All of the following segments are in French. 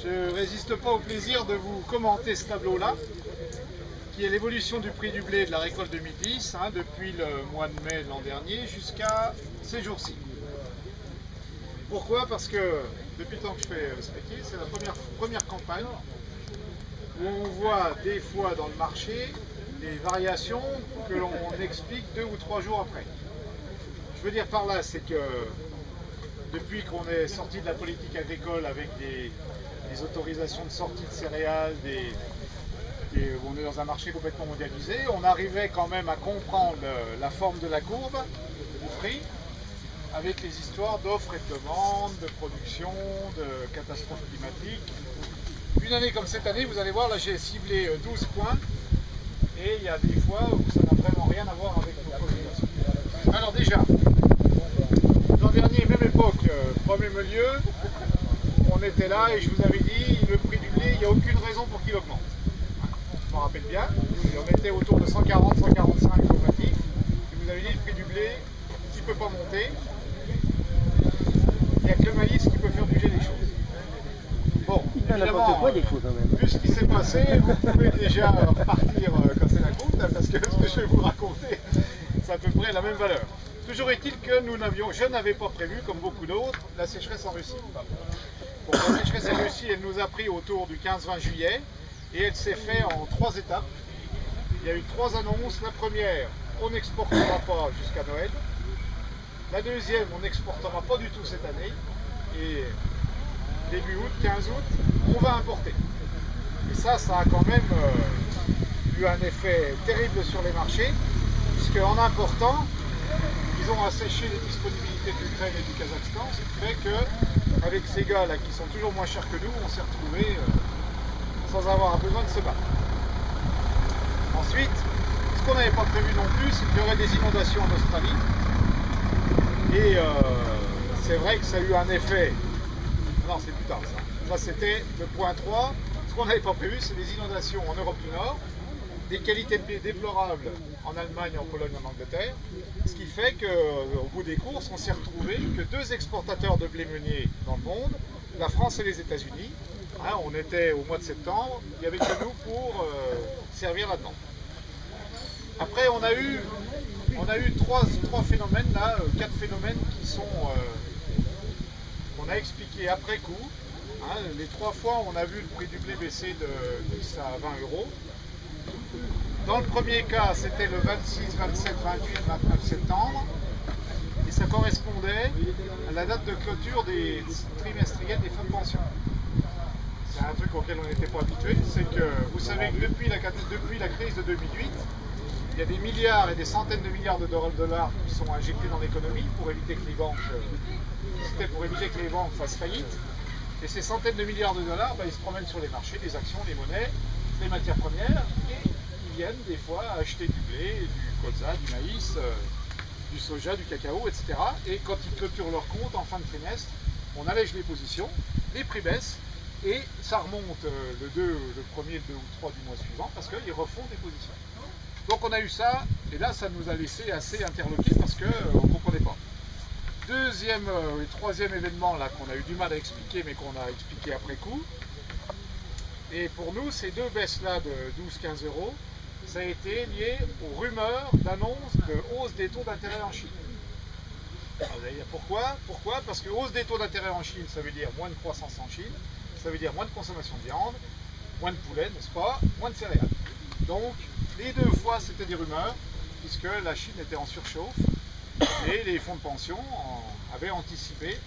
Je ne résiste pas au plaisir de vous commenter ce tableau-là, qui est l'évolution du prix du blé de la récolte 2010, depuis le mois de mai de l'an dernier jusqu'à ces jours-ci. Pourquoi? Parce que depuis le temps que je fais ce métier, c'est la première campagne où on voit des fois dans le marché des variations que l'on explique 2 ou 3 jours après. Je veux dire par là, c'est que depuis qu'on est sorti de la politique agricole avec des autorisations de sortie de céréales, où on est dans un marché complètement mondialisé, on arrivait quand même à comprendre la forme de la courbe du prix, avec les histoires d'offres et de demandes, de production, de catastrophes climatiques. Une année comme cette année, vous allez voir, là j'ai ciblé 12 points, et il y a des fois où ça n'a vraiment rien à voir avec nos préoccupations. Alors déjà, l'an dernier, même époque, premier lieu, on était là et je vous avais dit, le prix du blé, il n'y a aucune raison pour qu'il augmente. Je m'en rappelle bien, on était autour de 140, 145 locatifs, et vous avez dit, le prix du blé, il ne peut pas monter. Il n'y a que le maïs qui peut faire bouger les choses. Bon, évidemment, vu ce qui s'est passé, vous pouvez déjà repartir casser la croûte, parce que ce que je vais vous raconter, c'est à peu près la même valeur. Toujours est-il que je n'avais pas prévu, comme beaucoup d'autres, la sécheresse en Russie. Bon, la sécheresse en Russie, elle nous a pris autour du 15-20 juillet, et elle s'est faite en 3 étapes. Il y a eu 3 annonces. La première, on n'exportera pas jusqu'à Noël. La deuxième, on n'exportera pas du tout cette année. Et début août, 15 août, on va importer. Et ça a quand même eu un effet terrible sur les marchés, puisque en important, ils ont asséché les disponibilités de l'Ukraine et du Kazakhstan, ce qui fait qu'avec ces gars-là qui sont toujours moins chers que nous, on s'est retrouvés sans avoir besoin de se battre. Ensuite, ce qu'on n'avait pas prévu non plus, c'est qu'il y aurait des inondations en Australie. Et c'est vrai que ça a eu un effet. Non, c'est plus tard ça. Ça c'était le point 3. Ce qu'on n'avait pas prévu, c'est des inondations en Europe du Nord, des qualités de blé déplorables en Allemagne, en Pologne, en Angleterre. Ce qui fait qu'au bout des courses, on s'est retrouvé que 2 exportateurs de blé meunier dans le monde, la France et les États-Unis. On était au mois de septembre, il n'y avait que nous pour servir là-dedans. Après, on a eu 3 phénomènes, là, 4 phénomènes qui sont, qu'on a expliqués après coup. Les 3 fois, on a vu le prix du blé baisser de 10 à 20 euros. Dans le premier cas, c'était le 26, 27, 28, 29 septembre. Et ça correspondait à la date de clôture des trimestriels des fonds de pension. C'est un truc auquel on n'était pas habitué. C'est que vous savez que depuis la crise de 2008, il y a des milliards et des centaines de milliards de dollars qui sont injectés dans l'économie pour éviter que les banques, fassent faillite. Et ces centaines de milliards de dollars, ils se promènent sur les marchés, des actions, des monnaies, des matières premières, et ils viennent des fois acheter du blé, du colza, du maïs, du soja, du cacao, etc. Et quand ils clôturent leur compte en fin de trimestre, on allège les positions, les prix baissent, et ça remonte le 1er, le 2 ou 3 du mois suivant, parce qu'ils refont des positions. Donc on a eu ça, et là ça nous a laissé assez interloqués parce qu'on ne comprenait pas. Deuxième et troisième événement là qu'on a eu du mal à expliquer, mais qu'on a expliqué après coup. Et pour nous, ces 2 baisses-là de 12-15 euros, ça a été lié aux rumeurs d'annonce de hausse des taux d'intérêt en Chine. Alors, vous allez dire pourquoi? Pourquoi? Parce que hausse des taux d'intérêt en Chine, ça veut dire moins de croissance en Chine, ça veut dire moins de consommation de viande, moins de poulet, n'est-ce pas? Moins de céréales. Donc, les 2 fois, c'était des rumeurs, puisque la Chine était en surchauffe, et les fonds de pension avaient anticipé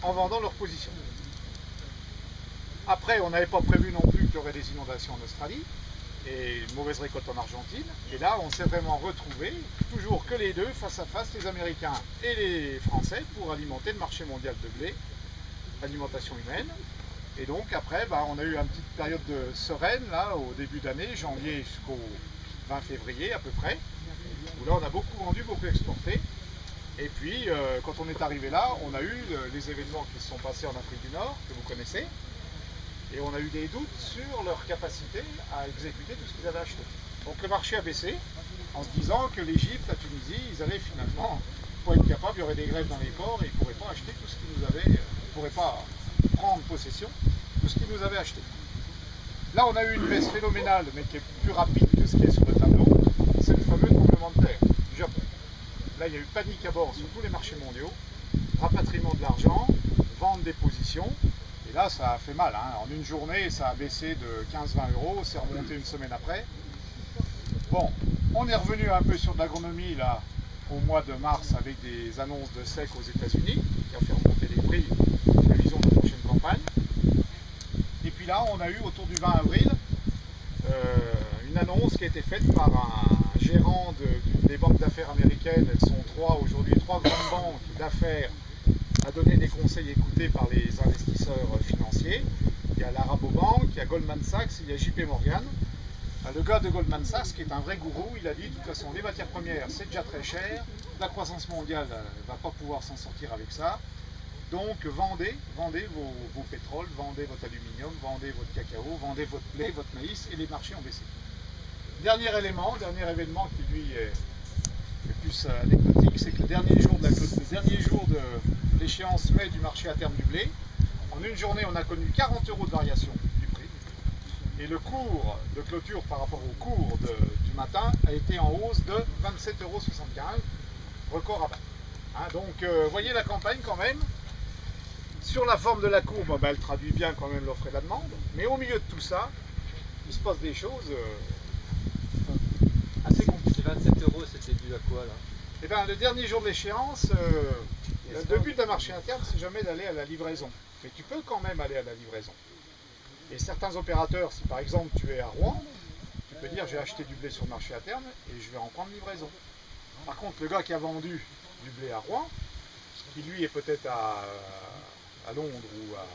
en vendant leur position. Après, on n'avait pas prévu non plus qu'il y aurait des inondations en Australie, et une mauvaise récolte en Argentine. Et là, on s'est vraiment retrouvés, toujours que les deux, face à face, les Américains et les Français, pour alimenter le marché mondial de blé, l'alimentation humaine. Et donc après, on a eu une petite période de sereine, là, au début d'année, janvier jusqu'au 20 février à peu près, où là on a beaucoup vendu, beaucoup exporté. Et puis, quand on est arrivé là, on a eu les événements qui se sont passés en Afrique du Nord, que vous connaissez, et on a eu des doutes sur leur capacité à exécuter tout ce qu'ils avaient acheté. Donc le marché a baissé, en se disant que l'Égypte, la Tunisie, ils allaient finalement pas être capables, il y aurait des grèves dans les ports, et ils ne pourraient pas acheter tout ce qu'ils nous avaient, ils ne pourraient pas prendre possession tout ce qu'ils nous avaient acheté. Là, on a eu une baisse phénoménale, mais qui est plus rapide que ce qui est sur le tableau. C'est le fameux tremblement de terre du Japon. Là, il y a eu panique à bord sur tous les marchés mondiaux, rapatriement de l'argent, vente des positions. Et là, ça a fait mal. Hein. En une journée, ça a baissé de 15-20 euros. C'est remonté une semaine après. Bon, on est revenu un peu sur de l'agronomie là au mois de mars avec des annonces de SEC aux États-Unis qui ont fait remonter les prix, prévision de la prochaine campagne. Et puis là, on a eu autour du 20 avril une annonce qui a été faite par un gérant des banques d'affaires américaines. Elles sont aujourd'hui trois grandes banques d'affaires à donner des conseils écoutés par les investisseurs financiers. Il y a la Rabobank, il y a Goldman Sachs, il y a JP Morgan. Le gars de Goldman Sachs, qui est un vrai gourou, il a dit de toute façon les matières premières c'est déjà très cher, la croissance mondiale ne va pas pouvoir s'en sortir avec ça, donc vendez vos pétroles, vendez votre aluminium, vendez votre cacao, vendez votre blé, votre maïs, et les marchés ont baissé. Dernier événement qui lui est le plus anecdotique, c'est que le dernier jour de l'échéance mai du marché à terme du blé, en une journée on a connu 40 euros de variation du prix. Et le cours de clôture par rapport au cours du matin a été en hausse de 27,75 euros, record à bas. Hein, donc voyez la campagne quand même. Sur la forme de la courbe, elle traduit bien quand même l'offre et la demande. Mais au milieu de tout ça, il se passe des choses assez compliquées. 27 euros, c'était dû à quoi là? Eh bien, le dernier jour de l'échéance, le but d'un marché interne, c'est jamais d'aller à la livraison. Mais tu peux quand même aller à la livraison. Et certains opérateurs, si par exemple tu es à Rouen, tu peux dire j'ai acheté du blé sur le marché interne et je vais en prendre livraison. Par contre, le gars qui a vendu du blé à Rouen, qui lui est peut-être à Londres ou à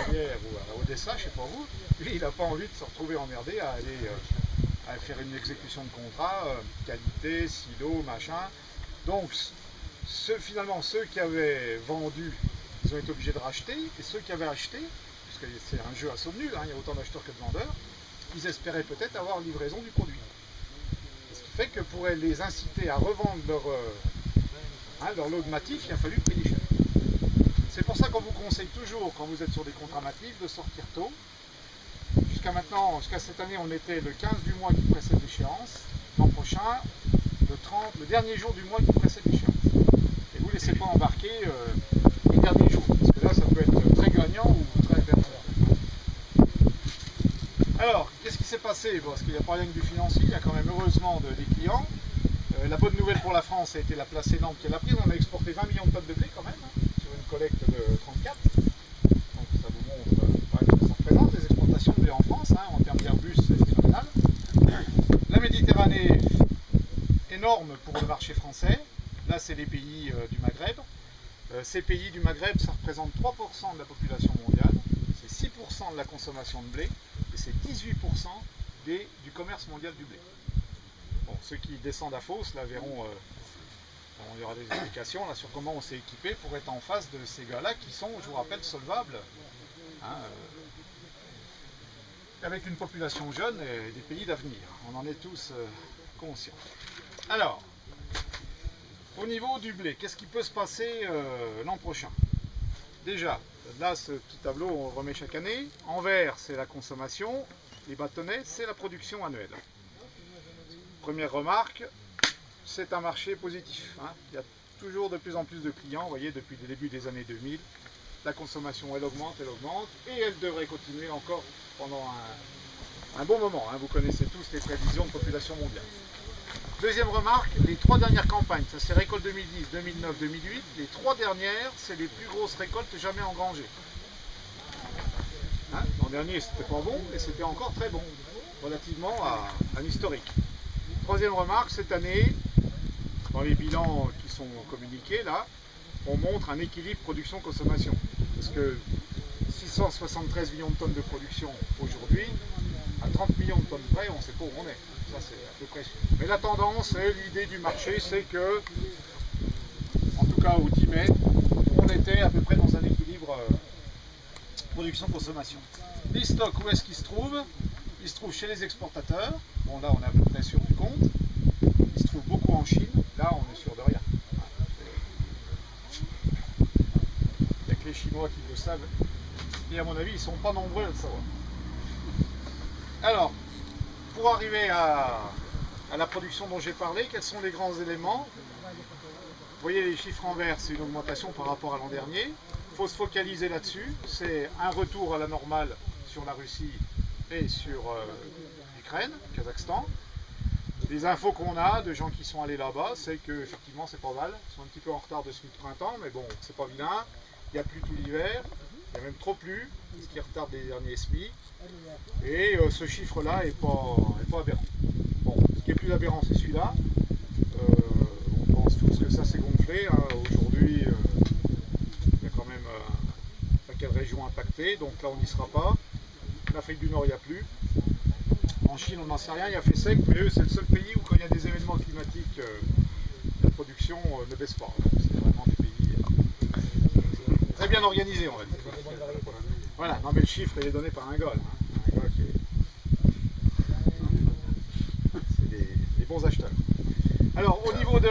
Genève ou à Odessa, je ne sais pas où, lui il n'a pas envie de se retrouver emmerdé à aller à faire une exécution de contrat, qualité, silo, machin. Donc finalement ceux qui avaient vendu, ils ont été obligés de racheter, et ceux qui avaient acheté, parce que c'est un jeu à somme nulle, hein, il y a autant d'acheteurs que de vendeurs, ils espéraient peut-être avoir livraison du produit. Ce qui fait que pour les inciter à revendre leur lot de matif, il a fallu payer cher. C'est pour ça qu'on vous conseille toujours, quand vous êtes sur des contrats matifs, de sortir tôt. Jusqu'à maintenant, jusqu'à cette année, on était le 15 du mois qui précède l'échéance. L'an prochain, le dernier jour du mois qui précède l'échéance. Et vous ne laissez pas embarquer les derniers jours, parce que là, ça peut être très gagnant ou très perdant. Alors, qu'est-ce qui s'est passé? Parce qu'il n'y a pas rien que du financier, il y a quand même heureusement des clients. La bonne nouvelle pour la France a été la place énorme qu'elle a prise. On a exporté 20 millions de tonnes de blé quand même, hein, sur une collecte de 34. Donc ça vous montre que ça représente les exportations de blé en France, hein, en termes d'Airbus, c'est phénoménal. La Méditerranée, énorme pour le marché français. Là, c'est les pays du Maghreb. Ces pays du Maghreb, ça représente 3% de la population mondiale, c'est 6% de la consommation de blé, et c'est 18% du commerce mondial du blé. Bon, ceux qui descendent à Fos, là, verront, il y aura des explications là, sur comment on s'est équipé pour être en face de ces gars-là qui sont, je vous rappelle, solvables, hein, avec une population jeune et des pays d'avenir. On en est tous conscients. Alors, au niveau du blé, qu'est-ce qui peut se passer l'an prochain? Déjà, là, ce petit tableau, on le remet chaque année. En vert, c'est la consommation. Les bâtonnets, c'est la production annuelle. Première remarque, c'est un marché positif. Hein. Il y a toujours de plus en plus de clients, vous voyez, depuis le début des années 2000. La consommation, elle augmente, et elle devrait continuer encore pendant un bon moment. Hein. Vous connaissez tous les prévisions de population mondiale. Deuxième remarque, les trois dernières campagnes, ça c'est récolte 2010, 2009, 2008, les trois dernières, c'est les plus grosses récoltes jamais engrangées. Hein, l'an dernier, c'était pas bon, mais c'était encore très bon, relativement à un historique. Troisième remarque, cette année, dans les bilans qui sont communiqués, là, on montre un équilibre production-consommation. Parce que 673 millions de tonnes de production aujourd'hui, à 30 millions de tonnes près, on ne sait pas où on est. Ça, c'est à peu près sûr. Mais la tendance, l'idée du marché, c'est que, en tout cas au 10 mai, on était à peu près dans un équilibre production-consommation. Les stocks, où est-ce qu'ils se trouvent? Ils se trouvent chez les exportateurs. Bon, là, on est à peu près sûr du compte. Ils se trouvent beaucoup en Chine. Là, on est sûr de rien. Il n'y a que les Chinois qui le savent et à mon avis, ils ne sont pas nombreux à le savoir. Alors, pour arriver à la production dont j'ai parlé, quels sont les grands éléments? Vous voyez les chiffres en vert, c'est une augmentation par rapport à l'an dernier. Il faut se focaliser là-dessus. C'est un retour à la normale sur la Russie et sur l'Ukraine, Kazakhstan. Les infos qu'on a de gens qui sont allés là-bas, c'est que effectivement c'est pas mal. Ils sont un petit peu en retard de SMI de printemps, mais bon, c'est pas vilain. Il n'y a plus tout l'hiver, il y a même trop plu, ce qui retarde les derniers SMI. Et ce chiffre-là n'est pas aberrant. Bon, ce qui est plus aberrant, c'est celui-là. On pense tous que ça s'est gonflé. Hein. Aujourd'hui, il y a quand même un paquet de régions impactées, donc là on n'y sera pas. En Afrique du Nord, il n'y a plus. En Chine, on n'en sait rien, il a fait sec, mais eux, c'est le seul pays où, quand il y a des événements climatiques, la production ne baisse pas. C'est vraiment des pays très bien organisés, on va dire. Voilà, non mais le chiffre, il est donné par un gars. Hein. Un gars qui c'est des bons acheteurs. Alors, au niveau de...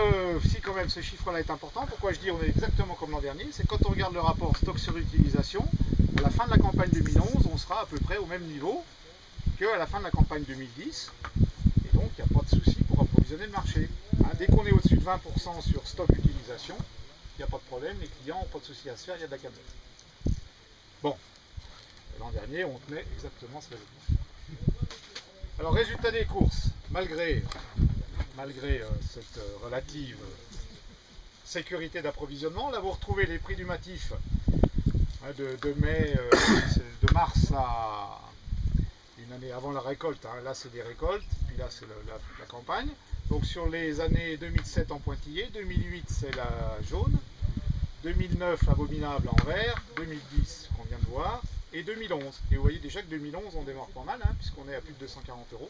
Si, quand même, ce chiffre-là est important. Pourquoi je dis on est exactement comme l'an dernier? C'est quand on regarde le rapport stock sur utilisation, à la fin de la campagne 2011, on sera à peu près au même niveau qu'à la fin de la campagne 2010, et donc il n'y a pas de souci pour approvisionner le marché. Hein, dès qu'on est au-dessus de 20% sur stock utilisation, il n'y a pas de problème, les clients n'ont pas de souci à se faire, il y a de la camionnette. Bon, l'an dernier on tenait exactement ce résultat. Alors résultat des courses, malgré cette relative sécurité d'approvisionnement, là vous retrouvez les prix du matif de mars à une année avant la récolte, hein. Là c'est des récoltes, puis là c'est la campagne. Donc sur les années 2007 en pointillé, 2008 c'est la jaune, 2009 abominable en vert, 2010 qu'on vient de voir, et 2011. Et vous voyez déjà que 2011 on démarre pas mal, hein, puisqu'on est à plus de 240 €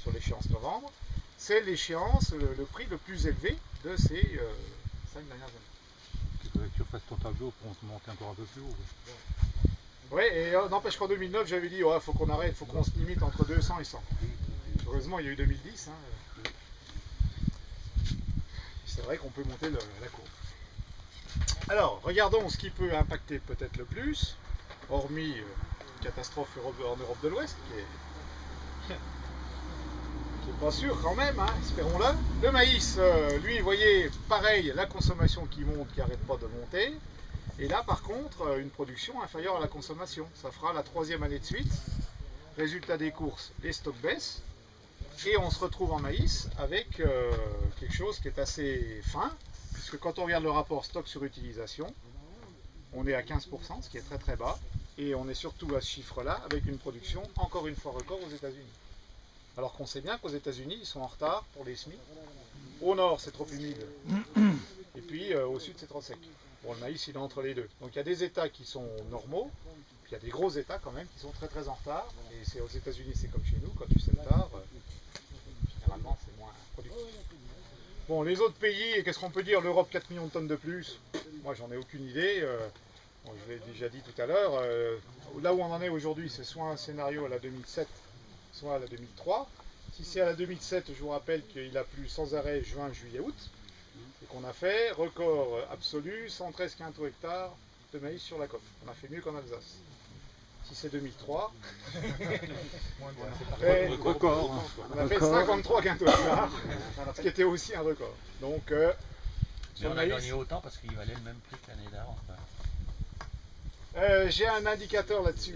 sur l'échéance novembre. C'est l'échéance, le prix le plus élevé de ces 5 dernières années. Il faudrait que tu refasses ton tableau pour monter encore un peu plus haut. Oui, et n'empêche qu'en 2009, j'avais dit, ouais, faut qu'on arrête, faut qu'on se limite entre 200 et 100. Heureusement, il y a eu 2010. Hein. C'est vrai qu'on peut monter la courbe. Alors, regardons ce qui peut impacter peut-être le plus, hormis catastrophe en Europe de l'Ouest, qui est pas sûr quand même, hein, espérons-le. Le maïs, lui, vous voyez, pareil, la consommation qui monte, qui n'arrête pas de monter. Et là, par contre, une production inférieure à la consommation. Ça fera la 3e année de suite. Résultat des courses, les stocks baissent. Et on se retrouve en maïs avec quelque chose qui est assez fin. Puisque quand on regarde le rapport stock sur utilisation, on est à 15%, ce qui est très très bas. Et on est surtout à ce chiffre-là avec une production, encore une fois, record aux États-Unis. Alors qu'on sait bien qu'aux États-Unis, ils sont en retard pour les SMI. Au nord, c'est trop humide. Et puis au sud, c'est trop sec. Bon, le maïs, il est entre les deux. Donc il y a des États qui sont normaux, puis il y a des gros États quand même qui sont très très en retard. Et c'est aux États-Unis, c'est comme chez nous, quand tu sèmes tard, généralement c'est moins productif. Bon, les autres pays, qu'est-ce qu'on peut dire? L'Europe, 4 millions de tonnes de plus. Moi, j'en ai aucune idée. Bon, je l'ai déjà dit tout à l'heure. Là où on en est aujourd'hui, c'est soit un scénario à la 2007, soit à la 2003. Si c'est à la 2007, je vous rappelle qu'il a plu sans arrêt juin, juillet, août. Et qu'on a fait record absolu, 113 quintaux hectares de maïs sur la côte. On a fait mieux qu'en Alsace. Si c'est 2003, on a fait 53 quintaux hectares, ce qui était aussi un record. Donc, mais on a gagné autant parce qu'il valait le même prix que l'année d'avant. J'ai un indicateur là-dessus.